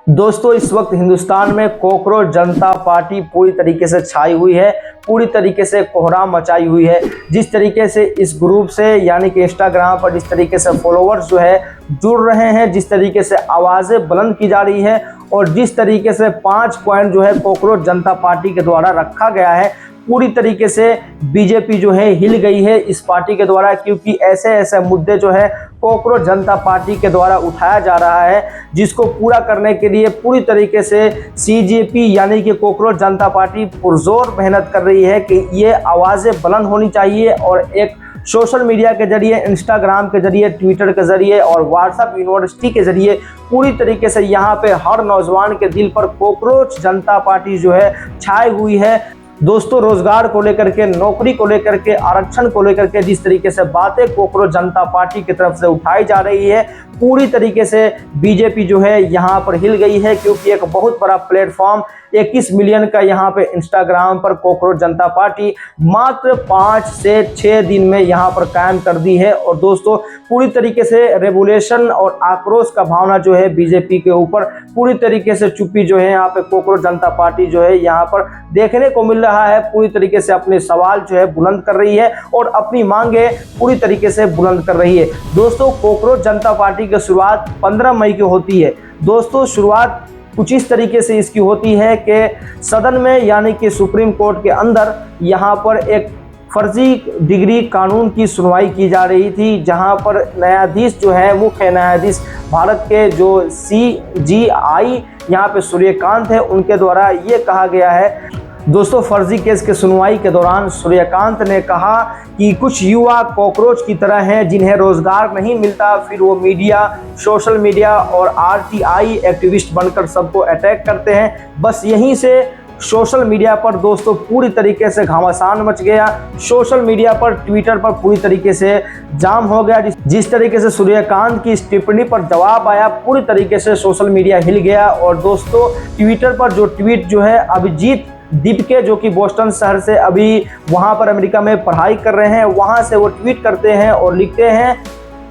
दोस्तों इस वक्त हिंदुस्तान में कॉकरोच जनता पार्टी पूरी तरीके से छाई हुई है, पूरी तरीके से कोहराम मचाई हुई है। जिस तरीके से इस ग्रुप से यानी कि इंस्टाग्राम पर जिस तरीके से फॉलोअर्स जो है जुड़ रहे हैं, जिस तरीके से आवाज़ें बुलंद की जा रही है और जिस तरीके से 5 पॉइंट जो है कॉकरोच जनता पार्टी के द्वारा रखा गया है, पूरी तरीके से बीजेपी जो है हिल गई है इस पार्टी के द्वारा। क्योंकि ऐसे ऐसे मुद्दे जो है कॉकरोच जनता पार्टी के द्वारा उठाया जा रहा है, जिसको पूरा करने के लिए पूरी तरीके से सीजेपी यानी कि कॉकरोच जनता पार्टी पुरजोर मेहनत कर रही है कि ये आवाज़ें बुलंद होनी चाहिए और एक सोशल मीडिया के जरिए, इंस्टाग्राम के जरिए, ट्विटर के जरिए और व्हाट्सएप यूनिवर्सिटी के जरिए पूरी तरीके से यहाँ पे हर नौजवान के दिल पर कॉकरोच जनता पार्टी जो है छाई हुई है। दोस्तों रोजगार को लेकर के, नौकरी को लेकर के, आरक्षण को लेकर के जिस तरीके से बातें कॉकरोच जनता पार्टी की तरफ से उठाई जा रही है, पूरी तरीके से बीजेपी जो है यहाँ पर हिल गई है। क्योंकि एक बहुत बड़ा प्लेटफॉर्म 21 मिलियन का यहाँ पे इंस्टाग्राम पर कॉकरोच जनता पार्टी मात्र 5 से 6 दिन में यहाँ पर कायम कर दी है। और दोस्तों पूरी तरीके से रेवोल्यूशन और आक्रोश का भावना जो है बीजेपी के ऊपर पूरी तरीके से चुप्पी जो है यहाँ पे कॉकरोच जनता पार्टी जो है यहाँ पर देखने को मिल रहा है। पूरी तरीके से अपने सवाल जो है बुलंद कर रही है और अपनी मांगे पूरी तरीके से बुलंद कर रही है। दोस्तों कॉकरोच जनता पार्टी की शुरुआत 15 मई की होती है। दोस्तों शुरुआत कुछ इस तरीके से इसकी होती है कि सदन में यानी कि सुप्रीम कोर्ट के अंदर यहाँ पर एक फर्जी डिग्री कानून की सुनवाई की जा रही थी, जहाँ पर न्यायाधीश जो है, मुख्य न्यायाधीश भारत के जो CJI यहाँ पे सूर्यकांत है, उनके द्वारा ये कहा गया है। दोस्तों फर्जी केस के सुनवाई के दौरान सूर्यकांत ने कहा कि कुछ युवा कॉकरोच की तरह हैं जिन्हें रोजगार नहीं मिलता, फिर वो मीडिया, सोशल मीडिया और RTI एक्टिविस्ट बनकर सबको अटैक करते हैं। बस यहीं से सोशल मीडिया पर दोस्तों पूरी तरीके से घमासान मच गया। सोशल मीडिया पर, ट्विटर पर पूरी तरीके से जाम हो गया। जिस तरीके से सूर्यकांत की इस टिप्पणी पर जवाब आया, पूरी तरीके से सोशल मीडिया हिल गया। और दोस्तों ट्विटर पर जो ट्वीट जो है अभिजीत दीपके, जो कि बोस्टन शहर से अभी वहां पर अमेरिका में पढ़ाई कर रहे हैं, वहां से वो ट्वीट करते हैं और लिखते हैं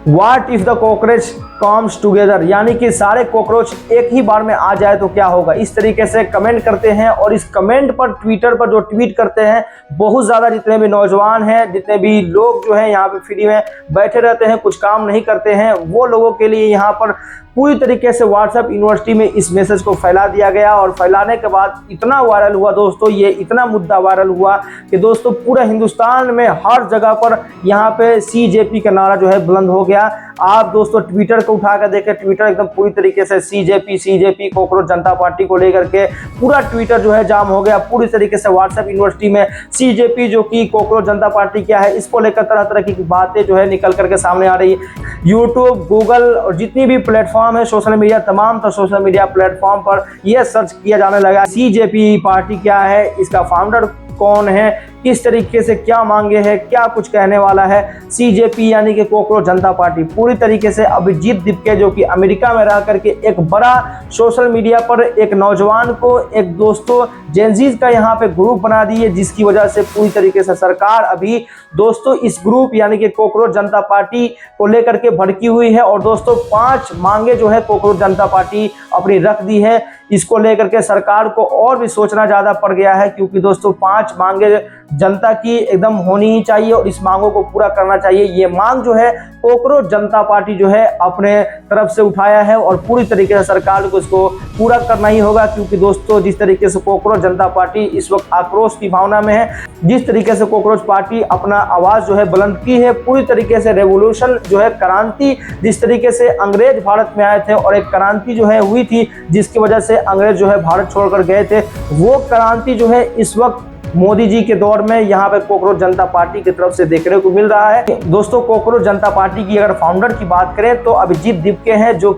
what if the cockroach comes together, यानी कि सारे कॉकरोच एक ही बार में आ जाए तो क्या होगा। इस तरीके से कमेंट करते हैं और इस कमेंट पर ट्विटर पर जो ट्वीट करते हैं बहुत ज़्यादा, जितने भी नौजवान हैं, जितने भी लोग जो हैं यहाँ पे फ्री में बैठे रहते हैं, कुछ काम नहीं करते हैं, वो लोगों के लिए यहाँ पर पूरी तरीके से व्हाट्सएप यूनिवर्सिटी में इस मैसेज को फैला दिया गया। और फैलाने के बाद इतना वायरल हुआ दोस्तों, ये इतना मुद्दा वायरल हुआ कि दोस्तों पूरे हिंदुस्तान में हर जगह पर यहाँ पे CJP का नारा जो है बुलंद हो गया। आप दोस्तों ट्विटर को उठा कर देखें, ट्विटर एकदम पूरी तरीके से CJP कॉकरोच जनता पार्टी को लेकर के पूरा ट्विटर जो है जाम हो गया। पूरी तरीके से व्हाट्सएप यूनिवर्सिटी में CJP जो कि कॉकरोच जनता पार्टी क्या है, इसको लेकर तरह तरह की बातें जो है निकल करके सामने आ रही है। यूट्यूब, गूगल और जितनी भी प्लेटफॉर्म है सोशल मीडिया, तमाम तो सोशल मीडिया प्लेटफॉर्म पर यह सर्च किया जाने लगा CJP पार्टी क्या है, इसका फाउंडर कौन है, किस तरीके से क्या मांगे हैं, क्या कुछ कहने वाला है। CJP यानी कि कॉकरोच जनता पार्टी पूरी तरीके से अभिजीत दीपके, जो कि अमेरिका में रह करके एक बड़ा सोशल मीडिया पर एक नौजवान को, एक दोस्तों जेनजीज का यहाँ पे ग्रुप बना दी है, जिसकी वजह से पूरी तरीके से सरकार अभी दोस्तों इस ग्रुप यानी कि कॉकरोच जनता पार्टी को लेकर के भड़की हुई है। और दोस्तों 5 मांगे जो है कॉकरोच जनता पार्टी अपनी रख दी है। इसको लेकर के सरकार को और भी सोचना ज़्यादा पड़ गया है, क्योंकि दोस्तों 5 मांगे जनता की एकदम होनी ही चाहिए और इस मांगों को पूरा करना चाहिए। ये मांग जो है कॉकरोच जनता पार्टी जो है अपने तरफ से उठाया है और पूरी तरीके से सरकार को इसको पूरा करना ही होगा। क्योंकि दोस्तों जिस तरीके से कॉकरोच जनता पार्टी इस वक्त आक्रोश की भावना में है, जिस तरीके से कॉकरोच पार्टी अपना आवाज़ जो है बुलंद की है, पूरी तरीके से रेवोल्यूशन जो है, क्रांति, जिस तरीके से अंग्रेज भारत में आए थे और एक क्रांति जो है हुई थी जिसकी वजह से अंग्रेज जो है भारत छोड़कर गए थे, वो क्रांति जो है इस वक्त मोदी जी के दौर में यहाँ पे कॉकरोच जनता पार्टी की तरफ से देखने को मिल रहा है। दोस्तों कॉकरोच जनता पार्टी की अगर फाउंडर की बात करें तो अभिजीत दीपके हैं, जो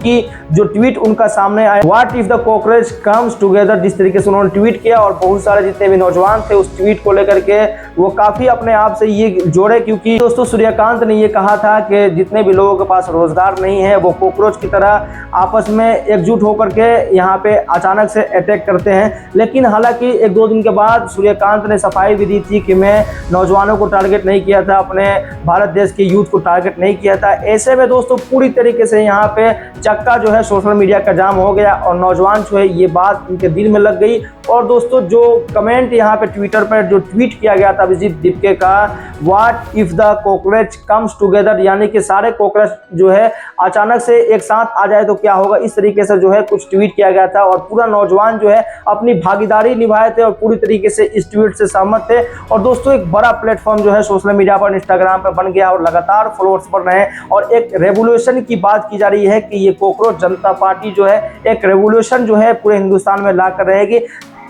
ट्वीट उनका सामने आया what if the cockroach comes together, जिस तरीके से उन्होंने ट्वीट किया और बहुत सारे जितने भी नौजवान थे उस ट्वीट को लेकर के वो काफी अपने आप से ये जोड़े। क्योंकि दोस्तों सूर्यकांत ने ये कहा था कि जितने भी लोगों के पास रोजगार नहीं है वो कॉकरोच की तरह आपस में एकजुट होकर के यहाँ पे अचानक से अटैक करते हैं। लेकिन हालांकि 1-2 दिन के बाद सूर्यकांत निशिकांत ने सफाई भी दी थी कि मैं नौजवानों को टारगेट नहीं किया था, अपने भारत देश के यूथ को टारगेट नहीं किया था। ऐसे में दोस्तों पूरी तरीके से यहाँ पे चक्का जो है सोशल मीडिया का जाम हो गया और नौजवान जो है ये बात उनके दिल में लग गई। और दोस्तों जो कमेंट यहाँ पे ट्विटर पर जो ट्वीट किया गया था अभिजीत दीपके का, what if the cockroach comes together, यानी कि सारे कॉकरोच जो है अचानक से एक साथ आ जाए तो क्या होगा, इस तरीके से जो है कुछ ट्वीट किया गया था। और पूरा नौजवान जो है अपनी भागीदारी निभाए थे और पूरी तरीके से इस ट्वीट से सहमत थे। और दोस्तों एक बड़ा प्लेटफॉर्म जो है सोशल मीडिया पर इंस्टाग्राम पर बन गया और लगातार फॉलोअर्स बढ़ रहे हैं और एक रेवोल्यूशन की बात की जा रही है कि ये कॉकरोच जनता पार्टी जो है एक रेवोल्यूशन जो है पूरे हिंदुस्तान में ला कर रहेगी।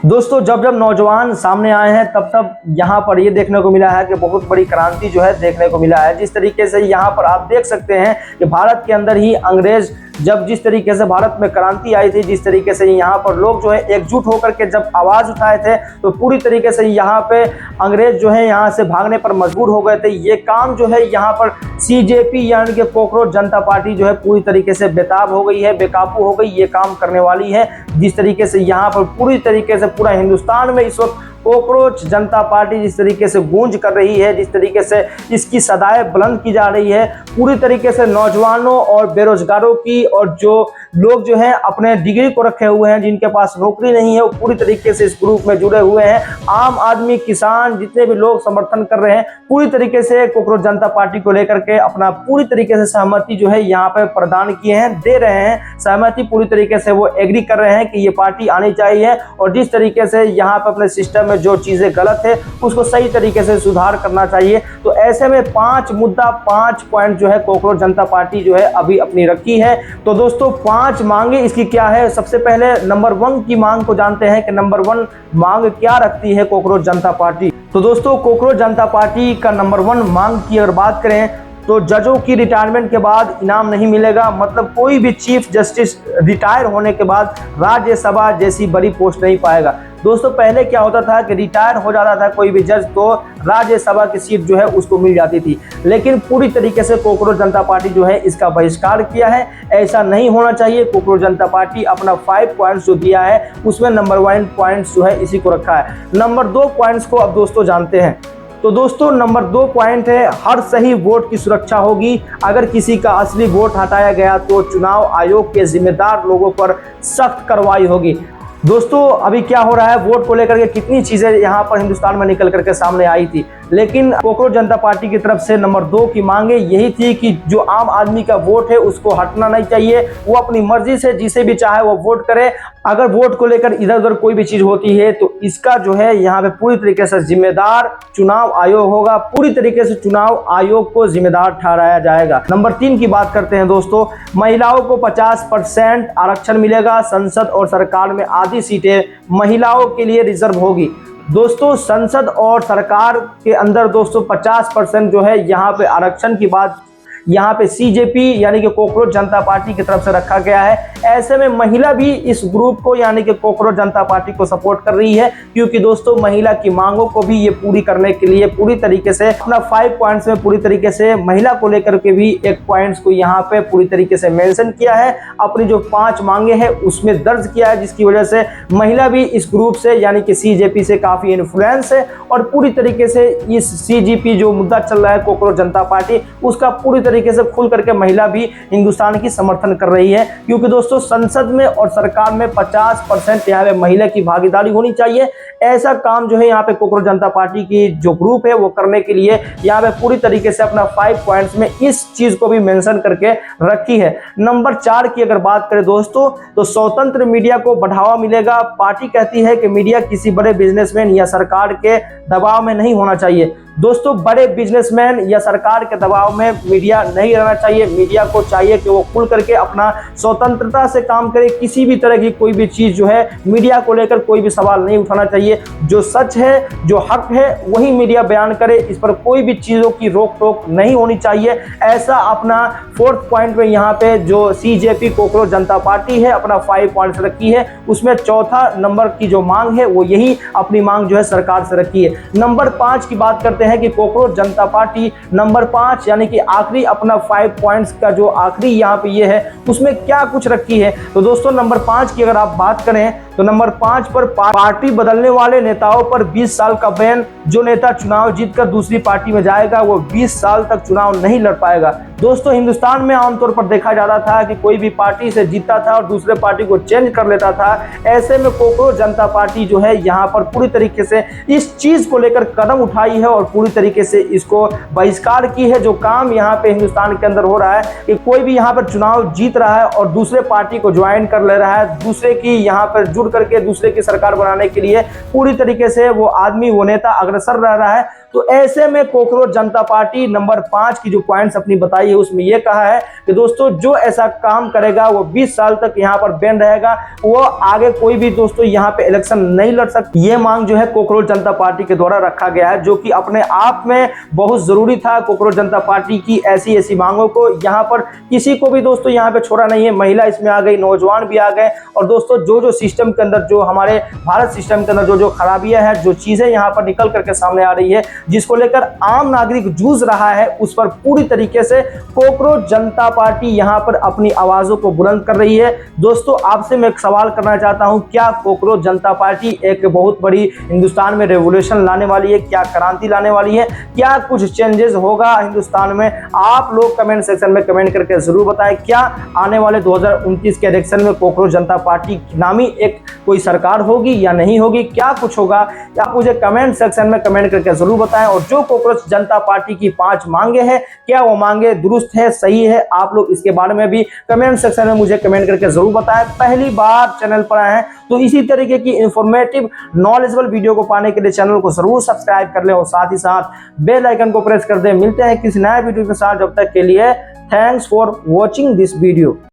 दोस्तों जब जब नौजवान सामने आए हैं तब तब यहाँ पर ये देखने को मिला है कि बहुत बड़ी क्रांति जो है देखने को मिला है। जिस तरीके से यहाँ पर आप देख सकते हैं कि भारत के अंदर ही अंग्रेज जब जिस तरीके से भारत में क्रांति आई थी, जिस तरीके से यहाँ पर लोग जो है एकजुट होकर के जब आवाज़ उठाए थे तो पूरी तरीके से यहाँ पे अंग्रेज जो है यहाँ से भागने पर मजबूर हो गए थे। ये काम जो है यहाँ पर सीजेपी यानी कि कॉकरोच जनता पार्टी जो है पूरी तरीके से बेताब हो गई है, बेकाबू हो गई, ये काम करने वाली है। जिस तरीके से यहाँ पर पूरी तरीके से पूरा हिंदुस्तान में इस वक्त कॉकरोच जनता पार्टी जिस तरीके से गूंज कर रही है, जिस तरीके से इसकी सदाएं बुलंद की जा रही है, पूरी तरीके से नौजवानों और बेरोजगारों की और जो लोग जो हैं अपने डिग्री को रखे हुए हैं, जिनके पास नौकरी नहीं है, वो पूरी तरीके से इस ग्रुप में जुड़े हुए हैं। आम आदमी, किसान, जितने भी लोग समर्थन कर रहे हैं पूरी तरीके से कॉकरोच जनता पार्टी को लेकर के अपना पूरी तरीके से सहमति जो है यहाँ पे प्रदान किए हैं, दे रहे हैं सहमति। पूरी तरीके से वो एग्री कर रहे हैं कि ये पार्टी आनी चाहिए और जिस तरीके से यहाँ पे अपने सिस्टम जो चीजें गलत है उसको सही तरीके से सुधार करना चाहिए। तो ऐसे में 5 मुद्दा 5 पॉइंट जो है कॉकरोच जनता पार्टी जो है अभी अपनी रखी है। तो दोस्तों 5 मांगे इसकी क्या है, सबसे पहले नंबर 1 की मांग को जानते हैं कि नंबर 1 मांग क्या रखती है कॉकरोच जनता पार्टी। तो दोस्तों कॉकरोच जनता पार्टी का नंबर 1 मांग की अगर बात करें तो जजों की रिटायरमेंट के बाद इनाम नहीं मिलेगा। मतलब कोई भी चीफ जस्टिस रिटायर होने के बाद राज्यसभा जैसी बड़ी पोस्ट नहीं पाएगा। दोस्तों पहले क्या होता था कि रिटायर हो जाता था कोई भी जज तो राज्यसभा की सीट जो है उसको मिल जाती थी, लेकिन पूरी तरीके से कॉकरोच जनता पार्टी जो है इसका बहिष्कार किया है। ऐसा नहीं होना चाहिए। कॉकरोच जनता पार्टी अपना 5 पॉइंट्स जो दिया है उसमें नंबर 1 पॉइंट्स जो है इसी को रखा है। नंबर 2 पॉइंट्स को अब दोस्तों जानते हैं। तो दोस्तों नंबर 2 पॉइंट है हर सही वोट की सुरक्षा होगी। अगर किसी का असली वोट हटाया गया तो चुनाव आयोग के जिम्मेदार लोगों पर सख्त कार्रवाई होगी। दोस्तों अभी क्या हो रहा है, वोट को लेकर के कितनी चीजें यहाँ पर हिंदुस्तान में निकल करके सामने आई थी, लेकिन कॉकरोच जनता पार्टी की तरफ से नंबर 2 की मांगे यही थी कि जो आम आदमी का वोट है उसको हटना नहीं चाहिए। वो अपनी मर्जी से जिसे भी चाहे वो वोट करे। अगर वोट को लेकर इधर उधर कोई भी चीज होती है तो इसका जो है यहाँ पे पूरी तरीके से जिम्मेदार चुनाव आयोग होगा। पूरी तरीके से चुनाव आयोग को जिम्मेदार ठहराया जाएगा। नंबर 3 की बात करते हैं दोस्तों, महिलाओं को 50% आरक्षण मिलेगा। संसद और सरकार में आधी सीटें महिलाओं के लिए रिजर्व होगी। दोस्तों संसद और सरकार के अंदर दोस्तों 50% जो है यहाँ पे आरक्षण की बात यहाँ पे सीजेपी यानी कि कॉकरोच जनता पार्टी की तरफ से रखा गया है। ऐसे में महिला भी इस ग्रुप को यानी कि कॉकरोच जनता पार्टी को सपोर्ट कर रही है, क्योंकि दोस्तों महिला की मांगों को भी ये पूरी करने के लिए पूरी तरीके से अपना 5 पॉइंट्स में पूरी तरीके से महिला को लेकर के भी एक पॉइंट्स को यहाँ पे पूरी तरीके से मेंशन किया है। अपनी जो 5 मांगे हैं उसमें दर्ज किया है, जिसकी वजह से महिला भी इस ग्रुप से यानी कि सीजेपी से काफी इन्फ्लुएंस है और पूरी तरीके से इस सीजेपी जो मुद्दा चल रहा है कॉकरोच जनता पार्टी उसका पूरी तरीके से खुल करके महिला भी हिंदुस्तान की समर्थन कर रही है। क्योंकि दोस्तों संसद में और सरकार में 50% यहाँ पे महिला की भागीदारी होनी चाहिए। ऐसा काम जो है यहाँ पे कॉकरोच जनता पार्टी की जो ग्रुप है वो करने के लिए यहाँ पे पूरी तरीके से अपना 5 पॉइंट्स में इस चीज को भी मेंशन करके रखी है। नंबर 4 की अगर बात करें दोस्तों तो स्वतंत्र मीडिया को बढ़ावा मिलेगा। पार्टी कहती है कि मीडिया किसी बड़े बिजनेसमैन या सरकार के दबाव में नहीं होना चाहिए। दोस्तों बड़े बिजनेसमैन या सरकार के दबाव में मीडिया नहीं रहना चाहिए। मीडिया को चाहिए कि वो खुल करके अपना स्वतंत्रता से काम करे। किसी भी तरह की कोई भी चीज जो है मीडिया को लेकर कोई भी सवाल नहीं उठाना चाहिए। जो सच है जो हक है वही मीडिया बयान करे। इस पर कोई भी चीजों की रोक टोक नहीं होनी चाहिए। ऐसा अपना 4th पॉइंट में यहाँ पे जो सीजेपी कॉकरोच जनता पार्टी है अपना 5 पॉइंट्स रखी है। उसमें 4था नंबर की जो मांग है वो यही अपनी मांग जो है सरकार से रखी है। नंबर 5 की बात करते हैं कि कॉकरोच जनता पार्टी नंबर 5 यानी कि आखिरी अपना 5 पॉइंट्स का जो आखिरी यहाँ पे ये है उसमें क्या कुछ रखी है। तो दोस्तों नंबर 5 की अगर आप बात करें तो नंबर 5 पर पार्टी बदलने वाले नेताओं पर 20 साल का बैन। जो नेता चुनाव जीतकर दूसरी पार्टी में जाएगा वो 20 साल तक चुनाव नहीं लड़ पाएगा। दोस्तों हिंदुस्तान में आमतौर पर देखा जाता था कि कोई भी पार्टी से जीतता था और दूसरे पार्टी को चेंज कर लेता था। ऐसे में कॉकरोच जनता पार्टी जो है यहाँ पर पूरी तरीके से इस चीज को लेकर कदम उठाई है और पूरी तरीके से इसको बहिष्कार की है। जो काम यहाँ पे हिंदुस्तान के अंदर हो रहा है कि कोई भी यहाँ पर चुनाव जीत रहा है और दूसरे पार्टी को ज्वाइन कर ले रहा है, दूसरे की यहाँ पर जुड़ करके दूसरे की सरकार बनाने के लिए पूरी तरीके से वो आदमी वो नेता अग्रसर रह रहा है। तो ऐसे में कॉकरोच जनता पार्टी नंबर 5 की जो पॉइंट्स अपनी बताई है उसमें यह कहा है कि दोस्तों जो ऐसा काम करेगा वो 20 साल तक यहाँ पर बैन रहेगा, वो आगे कोई भी दोस्तों यहाँ पे इलेक्शन नहीं लड़ सकता। ये मांग जो है कॉकरोच जनता पार्टी के द्वारा रखा गया है, जो कि अपने आप में बहुत जरूरी था। कॉकरोच जनता पार्टी की ऐसी मांगों को यहाँ पर किसी को भी दोस्तों यहाँ पे छोड़ा नहीं है। महिला इसमें आ गई, नौजवान भी आ गए और दोस्तों जो सिस्टम के अंदर जो हमारे भारत सिस्टम के अंदर जो खराबियां हैं, जो चीजें यहाँ पर निकल करके सामने आ रही है, जिसको लेकर आम नागरिक जूझ रहा है, उस पर पूरी तरीके से कॉकरोच जनता पार्टी यहां पर अपनी आवाजों को बुलंद कर रही है। दोस्तों आपसे मैं एक सवाल करना चाहता हूं, क्या कॉकरोच जनता पार्टी एक बहुत बड़ी हिंदुस्तान में रेवोल्यूशन लाने वाली है? क्या क्रांति लाने वाली है? क्या कुछ चेंजेस होगा हिंदुस्तान में? आप लोग कमेंट सेक्शन में कमेंट करके जरूर बताएं। क्या आने वाले 2029 के इलेक्शन में कॉकरोच जनता पार्टी नामी एक कोई सरकार होगी या नहीं होगी? क्या कुछ होगा? आप मुझे कमेंट सेक्शन में कमेंट करके जरूर बताएं। और जो कॉकरोच जनता पार्टी की 5 मांगे हैं, क्या वो मांगे दुरुस्त है, सही है? आप लोग इसके बारे में भी कमेंट सेक्शन में मुझे कमेंट करके जरूर बताएं। पहली बार चैनल पर आए हैं तो इसी तरीके की इंफॉर्मेटिव नॉलेजेबल वीडियो को पाने के लिए चैनल को जरूर सब्सक्राइब कर लें और साथ ही साथ बेल आइकन को प्रेस कर दें। मिलते हैं किसी नए वीडियो के साथ, जब तक के लिए thanks for watching this video.